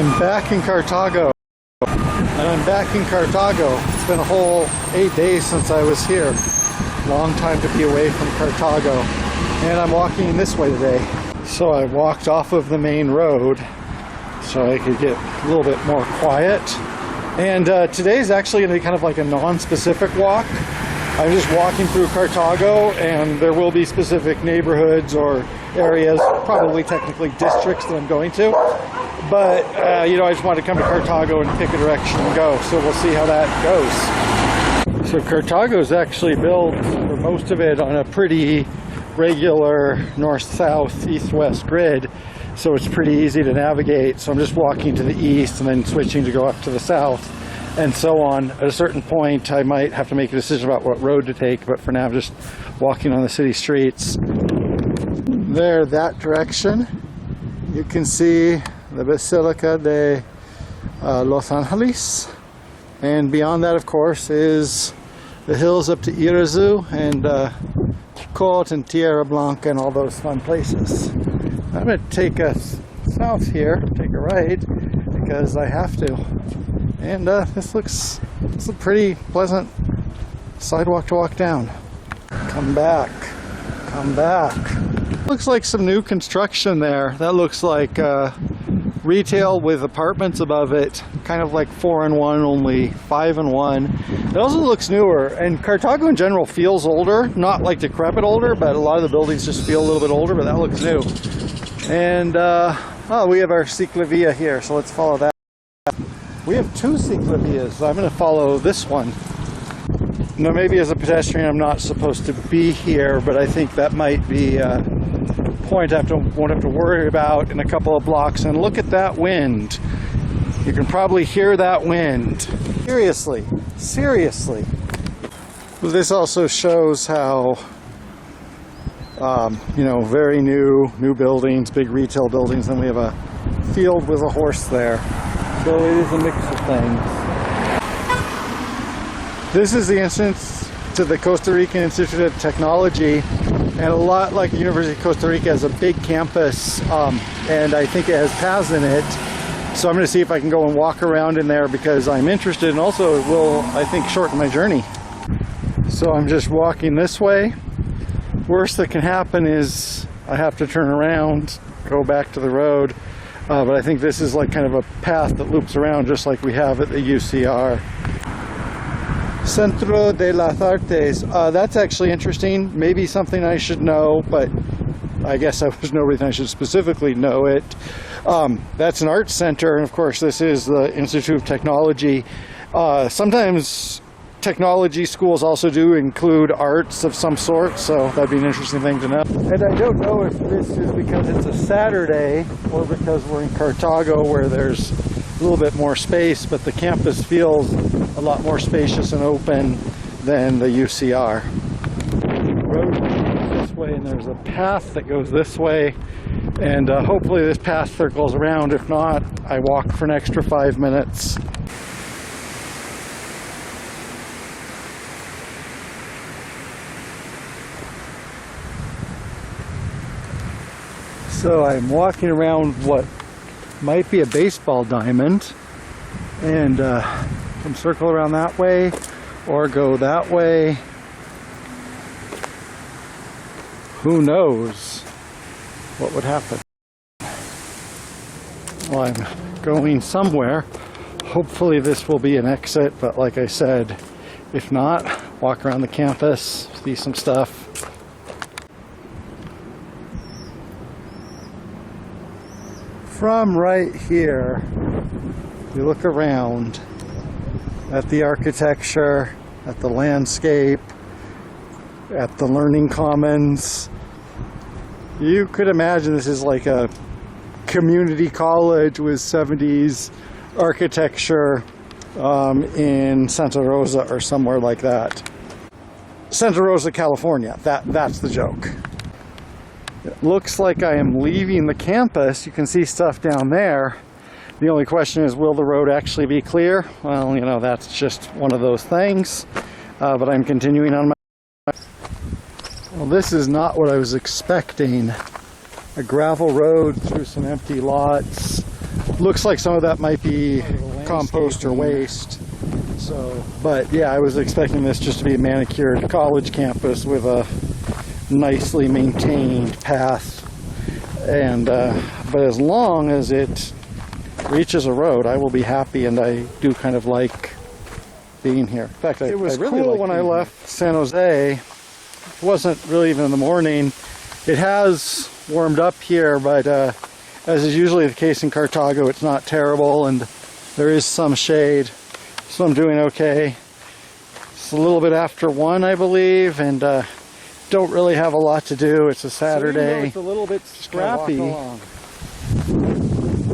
I'm back in Cartago, and I'm back in Cartago. It's been a whole 8 days since I was here. Long time to be away from Cartago, and I'm walking this way today. So I walked off of the main road so I could get a little bit more quiet. And today's actually going to be kind of like a non-specific walk. I'm just walking through Cartago, and there will be specific neighborhoods or areas, probably technically districts that I'm going to. But, you know, I just wanted to come to Cartago and pick a direction and go. So we'll see how that goes. So Cartago is actually built, for most of it, on a pretty regular north-south, east-west grid. So it's pretty easy to navigate. So I'm just walking to the east and then switching to go up to the south and so on. At a certain point, I might have to make a decision about what road to take, but for now I'm just walking on the city streets. There, that direction, you can see the Basilica de Los Angeles. And beyond that, of course, is the hills up to Irazu and Cote and Tierra Blanca and all those fun places. I'm going to take us south here, take a right, because I have to. And this looks a pretty pleasant sidewalk to walk down. Come back. Come back. Looks like some new construction there. That looks like retail with apartments above it. Kind of like 4-in-1, only 5-in-1. It also looks newer. And Cartago in general feels older. Not like decrepit older, but a lot of the buildings just feel a little bit older, but that looks new. And oh, we have our ciclovia here, so let's follow that. We have two ciclovias, so I'm going to follow this one. Now, maybe as a pedestrian I'm not supposed to be here, but I think that might be a point I won't have to worry about in a couple of blocks. And look at that wind. You can probably hear that wind. Seriously, seriously. This also shows how you know, very new buildings, big retail buildings, and we have a field with a horse there. So it is a mix of things. This is the entrance to the Costa Rican Institute of Technology, and a lot like the University of Costa Rica has a big campus, and I think it has paths in it. So I'm going to see if I can go and walk around in there because I'm interested, and also it will, I think, shorten my journey. So I'm just walking this way. Worst that can happen is I have to turn around, go back to the road, but I think this is like kind of a path that loops around just like we have at the UCR. Centro de las Artes, that's actually interesting, maybe something I should know, but I guess there's no reason I should specifically know it. That's an art center, and of course this is the Institute of Technology. Sometimes technology schools also do include arts of some sort, so that'd be an interesting thing to know. And I don't know if this is because it's a Saturday or because we're in Cartago where there's a little bit more space, but the campus feels a lot more spacious and open than the UCR. The road goes this way, and there's a path that goes this way, and hopefully this path circles around. If not, I walk for an extra 5 minutes. So I'm walking around what might be a baseball diamond, and can circle around that way or go that way. Who knows what would happen? Well, I'm going somewhere. Hopefully this will be an exit, but like I said, if not, walk around the campus, see some stuff. From right here, you look around at the architecture, at the landscape, at the learning commons. You could imagine this is like a community college with 70s architecture in Santa Rosa or somewhere like that. Santa Rosa, California. That's the joke. It looks like I am leaving the campus. You can see stuff down there. The only question is, will the road actually be clear? Well, you know, that's just one of those things. But I'm continuing on my... Well, this is not what I was expecting. A gravel road through some empty lots. looks like some of that might be compost or waste. So, but yeah, I was expecting this just to be a manicured college campus with a nicely maintained path. And but as long as it reaches a road, I will be happy, and I do kind of like being here. In fact, it was really cool when I left San Jose. It wasn't really even in the morning. It has warmed up here, but as is usually the case in Cartago, it's not terrible, and there is some shade, so I'm doing okay. It's a little bit after 1, I believe, and don't really have a lot to do. It's a Saturday. So it's a little bit scrappy.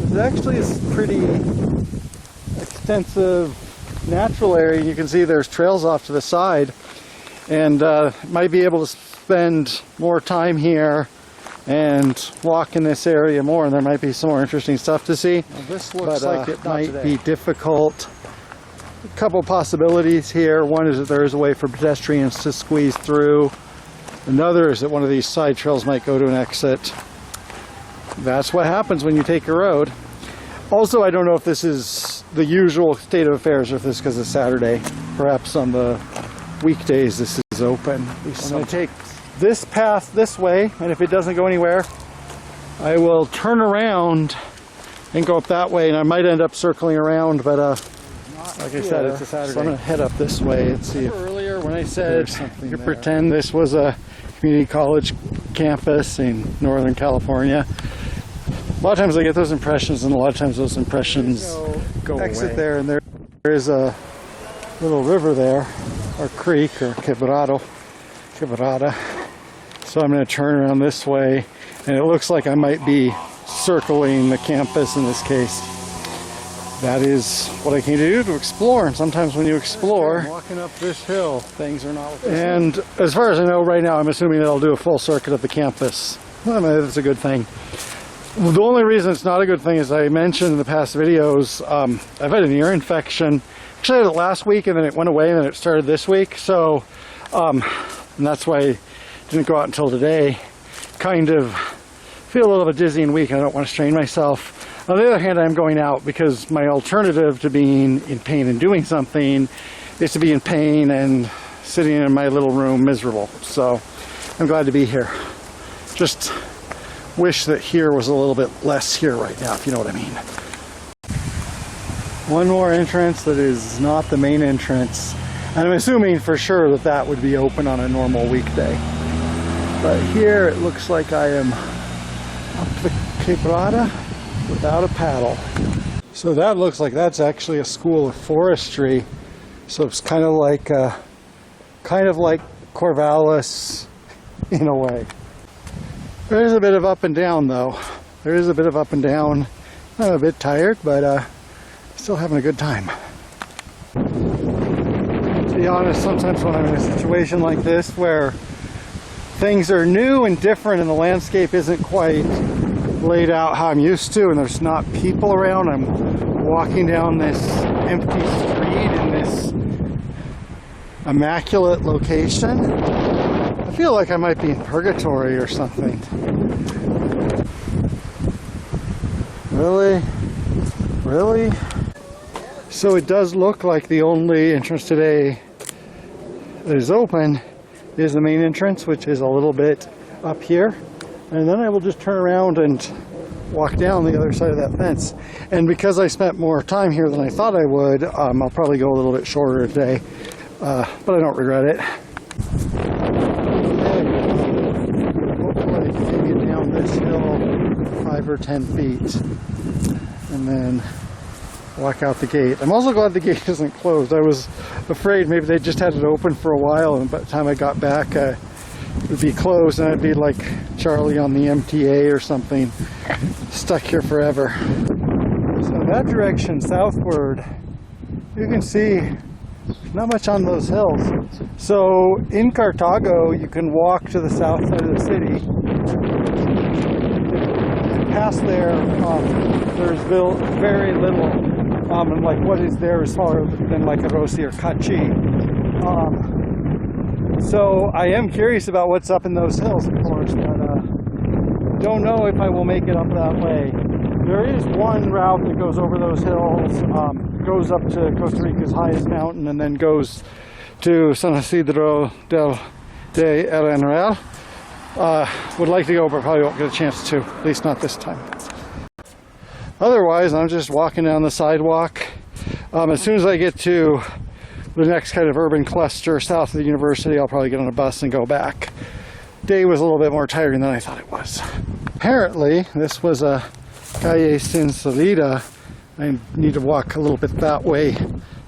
It's actually a pretty extensive natural area. You can see there's trails off to the side, and might be able to spend more time here and walk in this area more, and there might be some more interesting stuff to see. Well, this looks like it might be difficult. A couple possibilities here. One is that there is a way for pedestrians to squeeze through. Another is that one of these side trails might go to an exit. That's what happens when you take a road. Also, I don't know if this is the usual state of affairs or if this is because it's Saturday. Perhaps on the weekdays this is open. I'm going to take this path this way, and if it doesn't go anywhere, I will turn around and go up that way, and I might end up circling around, but like I said, it's a Saturday. So I'm going to head up this way and see if earlier when I said you pretend this was a community college campus in Northern California. A lot of times I get those impressions, and a lot of times those impressions go exit away. There, and there is a little river there, or creek, or quebrada. So I'm going to turn around this way, and it looks like I might be circling the campus in this case. That is what I came to do, to explore. And sometimes when you explore, walking up this hill, things are not what they and seem. As far as I know right now, I'm assuming that I'll do a full circuit of the campus. Well, I mean, that's a good thing. Well, the only reason it's not a good thing is I mentioned in the past videos, I've had an ear infection. Actually, I had it last week, and then it went away, and then it started this week. So, and that's why I didn't go out until today. Kind of feel a little bit dizzy and weak, and I don't want to strain myself. On the other hand, I'm going out because my alternative to being in pain and doing something is to be in pain and sitting in my little room miserable. So I'm glad to be here. Just wish that here was a little bit less here right now, if you know what I mean. One more entrance that is not the main entrance. And I'm assuming for sure that that would be open on a normal weekday. But here it looks like I am up the quebrada without a paddle. So that looks like that's actually a school of forestry. So it's kind of like Corvallis in a way. There's a bit of up and down though. There is a bit of up and down. I'm a bit tired, but still having a good time. To be honest, sometimes when I'm in a situation like this where things are new and different and the landscape isn't quite laid out how I'm used to, and there's not people around, I'm walking down this empty street in this immaculate location. I feel like I might be in purgatory or something. Really? Really? So it does look like the only entrance today that is open is the main entrance, which is a little bit up here. And then I will just turn around and walk down the other side of that fence. And because I spent more time here than I thought I would, I'll probably go a little bit shorter today. But I don't regret it. Hopefully I can get down this hill 5 or 10 feet and then walk out the gate. I'm also glad the gate isn't closed. I was afraid maybe they just had it open for a while, and by the time I got back it would be closed, and I'd be like Charlie on the MTA or something, stuck here forever. So that direction southward, you can see not much on those hills. So in Cartago you can walk to the south side of the city. And past there, there's very little, and like what is there is smaller than like Arosi or Kachi. So I am curious about what's up in those hills, of course, but don't know if I will make it up that way. There is one route that goes over those hills, goes up to Costa Rica's highest mountain, and then goes to San Isidro de El Enreal. Would like to go, but probably won't get a chance to, at least not this time. Otherwise, I'm just walking down the sidewalk. As soon as I get to the next kind of urban cluster south of the university, I'll probably get on a bus and go back. Day was a little bit more tiring than I thought it was. Apparently, this was a calle sin salida. I need to walk a little bit that way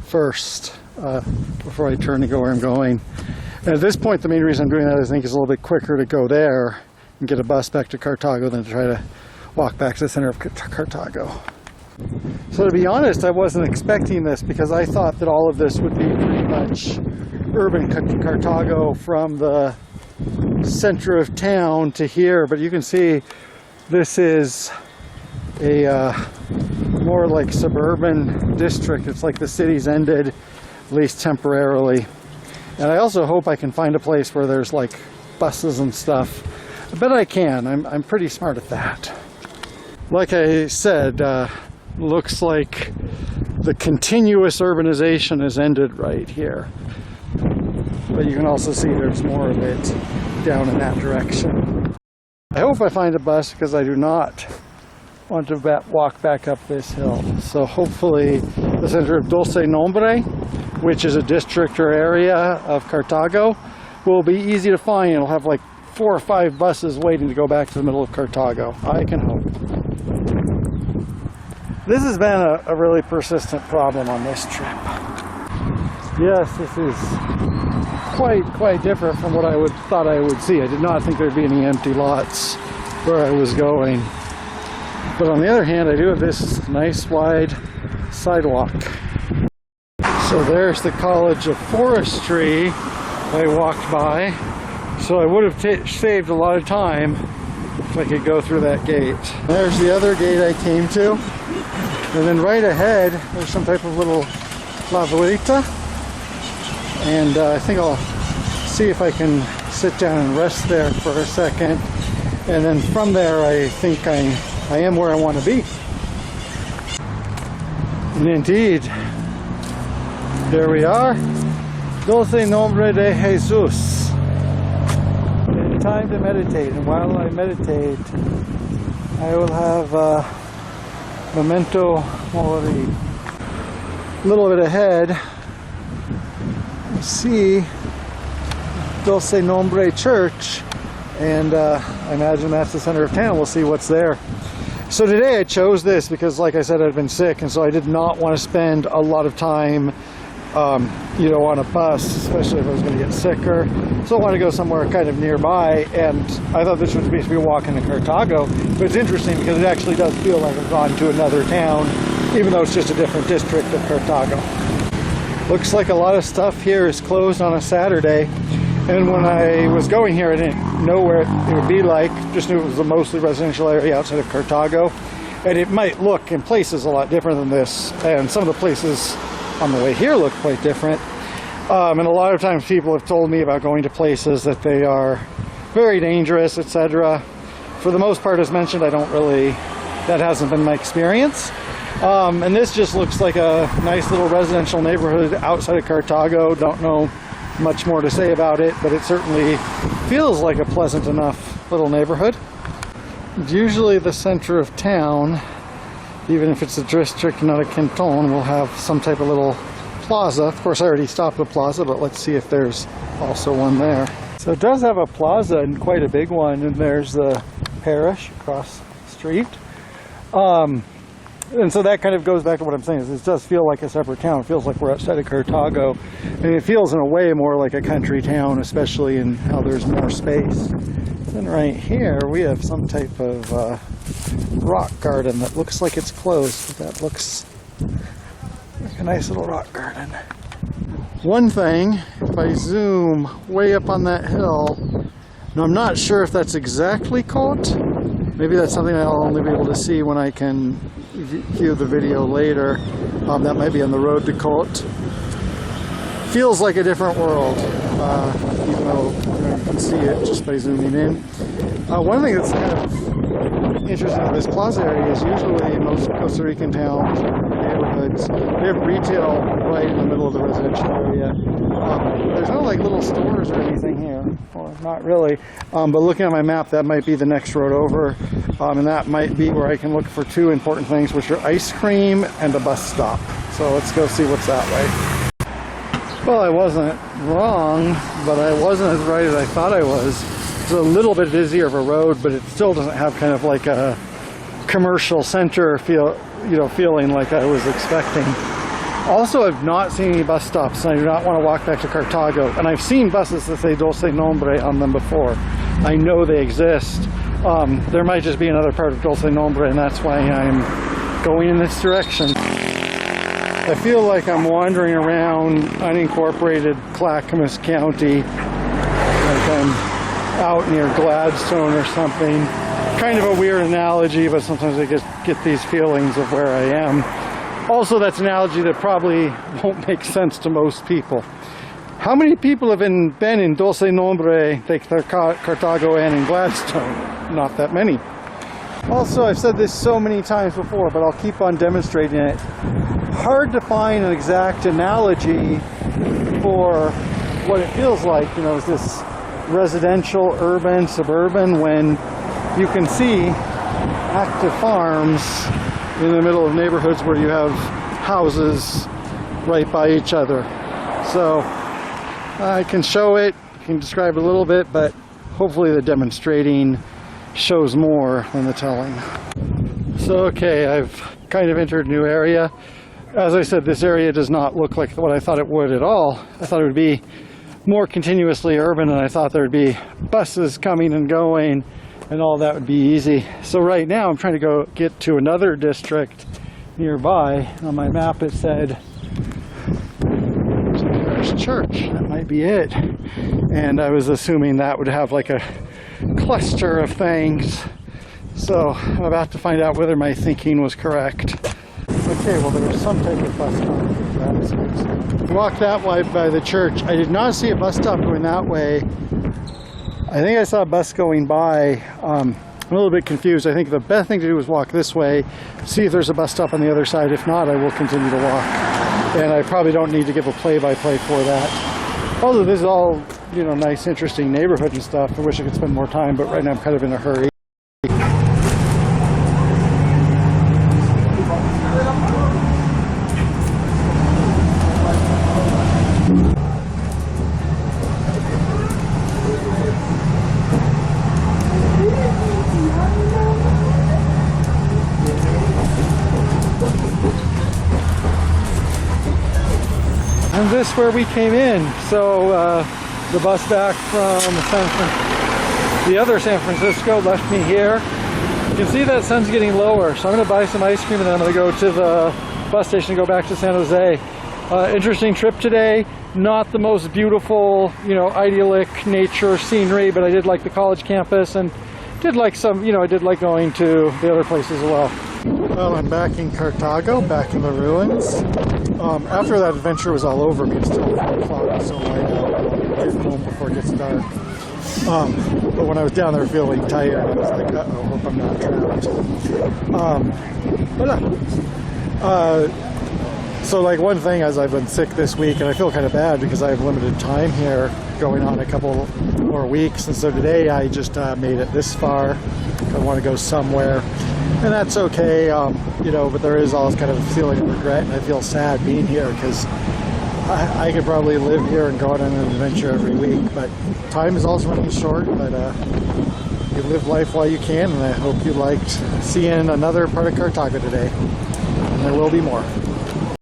first before I turn to go where I'm going. And at this point, the main reason I'm doing that is I think it's a little bit quicker to go there and get a bus back to Cartago than to try to walk back to the center of Cartago. So to be honest, I wasn't expecting this because I thought that all of this would be pretty much urban Cartago from the center of town to here, but you can see this is a more like suburban district. It's like the city's ended, at least temporarily. And I also hope I can find a place where there's like buses and stuff. I bet I can. I'm pretty smart at that. Like I said, looks like the continuous urbanization has ended right here. But you can also see there's more of it down in that direction. I hope I find a bus because I do not want to walk back up this hill. So hopefully the center of Dulce Nombre, which is a district or area of Cartago, will be easy to find. It'll have like 4 or 5 buses waiting to go back to the middle of Cartago. I can hope. This has been a really persistent problem on this trip. Yes, this is quite different from what I thought I would see. I did not think there'd be any empty lots where I was going. But on the other hand, I do have this nice wide sidewalk. So there's the College of Forestry I walked by. So I would have saved a lot of time if I could go through that gate. There's the other gate I came to. And then right ahead, there's some type of little La Vuelta. And I think I'll see if I can sit down and rest there for a second. And then from there, I think I am where I want to be. And indeed, there we are. Dulce Nombre de Jesus. And time to meditate. And while I meditate, I will have memento mori. A little bit ahead, you see Dulce Nombre Church, and I imagine that's the center of town. We'll see what's there. So today I chose this because, like I said, I'd been sick, and so I did not want to spend a lot of time on a bus, especially if I was going to get sicker. So I wanted to go somewhere kind of nearby, and I thought this would be walking to Cartago. But it's interesting because it actually does feel like I've gone to another town, even though it's just a different district of Cartago. Looks like a lot of stuff here is closed on a Saturday. And when I was going here, I didn't know where it would be like. Just knew it was a mostly residential area outside of Cartago. And it might look in places a lot different than this. And some of the places on the way here look quite different. And a lot of times people have told me about going to places that they are very dangerous, etc. For the most part, as mentioned, that hasn't been my experience. And this just looks like a nice little residential neighborhood outside of Cartago. Don't know much more to say about it, but it certainly feels like a pleasant enough little neighborhood. Usually the center of town, even if it's a district, not a canton, will have some type of little plaza. Of course, I already stopped at the plaza, but let's see if there's also one there. So it does have a plaza, and quite a big one, and there's the parish across the street. And so that kind of goes back to what I'm saying, is it does feel like a separate town. It feels like we're outside of Cartago. And it feels in a way more like a country town, especially in how there's more space. Then right here we have some type of rock garden that looks like it's closed, but that looks like a nice little rock garden. One thing, if I zoom way up on that hill, now I'm not sure if that's exactly caught. Maybe that's something I'll only be able to see when I can view the video later. That might be on the road to Cote. Feels like a different world. even though you can see it just by zooming in. One thing that's kind of interesting in this plaza area is usually in most Costa Rican towns or neighborhoods, they have retail right in the middle of the residential area. There's no like little stores or anything here, or not really, but looking at my map, that might be the next road over, and that might be where I can look for two important things, which are ice cream and a bus stop. So let's go see what's that way. Well, I wasn't wrong, but I wasn't as right as I thought I was. It's a little bit busier of a road, but it still doesn't have kind of like a commercial center feeling like I was expecting. Also, I've not seen any bus stops, and I do not want to walk back to Cartago. And I've seen buses that say Dulce Nombre on them before. I know they exist. There might just be another part of Dulce Nombre, and that's why I'm going in this direction. I feel like I'm wandering around unincorporated Clackamas County, like I'm out near Gladstone or something. Kind of a weird analogy, but sometimes I get these feelings of where I am. Also, that's an analogy that probably won't make sense to most people. How many people have been in Dulce Nombre, Cartago, and in Gladstone? Not that many. Also, I've said this so many times before, but I'll keep on demonstrating it. Hard to find an exact analogy for what it feels like, is this residential, urban, suburban, when you can see active farms in the middle of neighborhoods where you have houses right by each other. So I can show it, can describe it a little bit, but hopefully the demonstrating shows more than the telling. So okay, I've kind of entered a new area. As I said, this area does not look like what I thought it would at all. I thought it would be more continuously urban, and I thought there would be buses coming and going and all that would be easy. So right now I'm trying to go get to another district nearby. On my map it said Parish Church. That might be it. And I was assuming that would have like a cluster of things. So I'm about to find out whether my thinking was correct. Okay, well there's some type of bus stop. Walked that way by the church. I did not see a bus stop going that way. I think I saw a bus going by. I'm a little bit confused. I think the best thing to do is walk this way, see if there's a bus stop on the other side. If not, I will continue to walk. And I probably don't need to give a play-by-play for that. Although this is all, nice, interesting neighborhood and stuff. I wish I could spend more time, but right now I'm kind of in a hurry. And this is where we came in. So the bus back from the other San Francisco left me here. You can see that sun's getting lower, so I'm going to buy some ice cream and then I'm going to go to the bus station and go back to San Jose. Interesting trip today. Not the most beautiful, idyllic nature scenery, but I did like the college campus and did like some, I did like going to the other places as well. Well, I'm back in Cartago, back in the ruins. After that adventure was all over, because till 4 o'clock was so light out, I'll get home before it gets dark. But when I was down there feeling tired, I was like, uh-oh, hope I'm not trapped. So like one thing is I've been sick this week, and I feel kind of bad because I have limited time here, going on a couple more weeks. And so today I just made it this far. I want to go somewhere. And that's okay, but there is always kind of a feeling of regret, and I feel sad being here because I could probably live here and go on an adventure every week, but time is also running short, but you live life while you can, and I hope you liked seeing another part of Cartago today, and there will be more.